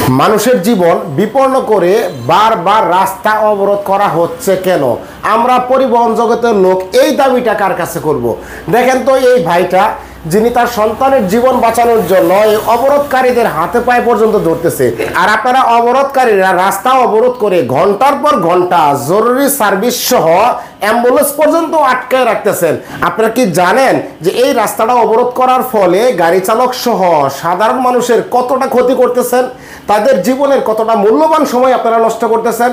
মানুষের জীবন বিপন্ন করে বারবার রাস্তা অবরোধ করা হচ্ছে কেন? আমরা পরিবহন জগতের লোক এই দাবিটা কার কাছে করব? দেখেন তো, এই ভাইটা যিনি তার সন্তানের জীবন বাঁচানোর জন্য এই অবরোধকারীদের হাতে পায়ে পর্যন্ত ধরতেছে, আর আপনারা অবরোধকারীরা রাস্তা অবরোধ করে ঘন্টার পর ঘন্টা জরুরি সার্ভিস সহ অ্যাম্বুলেন্স পর্যন্ত আটকায় রাখতেছেন। আপনারা কি জানেন যে এই রাস্তাটা অবরোধ করার ফলে গাড়ি চালক সহ সাধারণ মানুষের কতটা ক্ষতি করতেছেন, তাদের জীবনের কতটা মূল্যবান সময় আপনারা নষ্ট করতেছেন?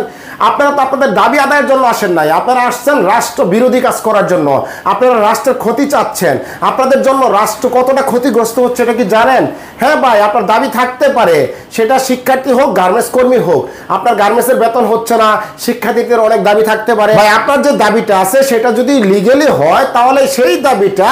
আপনারা তো আপনাদের দাবি আদায়ের জন্য আসেন নাই, আপনারা আসছেন রাষ্ট্র বিরোধী কাজ করার জন্য। আপনারা রাষ্ট্রের ক্ষতি চাচ্ছেন, আপনাদের জন্য রাষ্ট্র কতটা ক্ষতিগ্রস্ত হচ্ছে এটা কি জানেন? হ্যাঁ ভাই, আপনার দাবি থাকতে পারে, সেটা শিক্ষার্থী হোক, গার্মেন্টস কর্মী হোক, আপনার গার্মেন্টসের বেতন হচ্ছে না, শিক্ষার্থীদের অনেক দাবি থাকতে পারে। ভাই, আপনার যে দাবিটা আছে সেটা যদি লিগেলি হয়, তাহলে সেই দাবিটা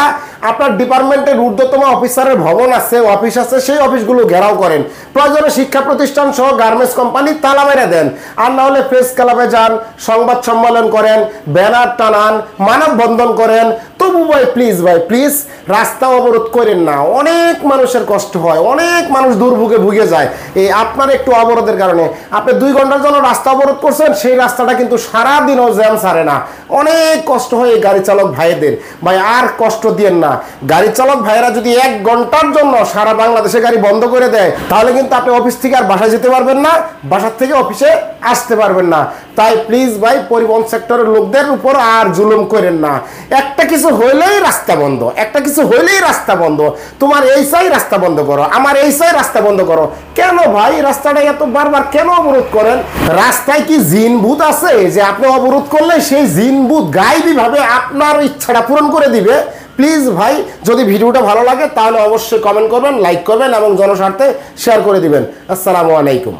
আপনার ডিপার্টমেন্টের ঊর্ধ্বতম অফিসারের ভবন আছে, অফিস আছে, সেই অফিসগুলো ঘেরাও করেন। প্রয়োজনে শিক্ষা প্রতিষ্ঠান সহ গার্মেন্টস কোম্পানি তালা মেরে দেন, আর না হলে প্রেস ক্লাবে যান, সংবাদ সম্মেলন করেন, ব্যানার টানান, মানববন্ধন করেন। তবু ভাই প্লিজ, ভাই প্লিজ রাস্তা অবরোধ করেন না। অনেক মানুষের কষ্ট হয়, অনেক মানুষ দুর্ভোগে ভুগে যায় এই আপনার একটু অবরোধের কারণে। আপনি 2 ঘন্টার জন্য রাস্তা অবরোধ করছেন, সেই রাস্তাটা কিন্তু সারাদিনও জ্যাম ছাড়ে না। অনেক কষ্ট হয় এই গাড়ি চালক ভাইদের। ভাই আর কষ্ট দিয়েন না। গাড়ি চালক ভাইয়েরা যদি 1 ঘন্টার জন্য সারা বাংলাদেশে গাড়ি বন্ধ করে দেয়, তাহলে কিন্তু আপনি অফিস থেকে আর বাসায় যেতে পারবেন না, বাসার থেকে অফিসে আসতে পারবেন না। তাই প্লিজ ভাই, পরিবহন সেক্টরের লোকদের উপর আর জুলুম করেন না। একটা কিছু হইলেই রাস্তা বন্ধ, একটা কিছু হইলেই রাস্তা বন্ধ। তোমার এই চাই রাস্তা বন্ধ করো, আমার এই চাই রাস্তা বন্ধ করো। কেন ভাই রাস্তাটা এত বারবার কেন অবরোধ করেন? রাস্তায় কি জিন ভূত আছে যে আপনি অবরোধ করলে সেই জিন ভূত গায়েবী ভাবে আপনার ইচ্ছাটা পূরণ করে দিবে? প্লিজ ভাই, যদি ভিডিওটা ভালো লাগে তাহলে অবশ্যই কমেন্ট করবেন, লাইক করবেন এবং জনস্বার্থে শেয়ার করে দিবেন। আসসালামু আলাইকুম।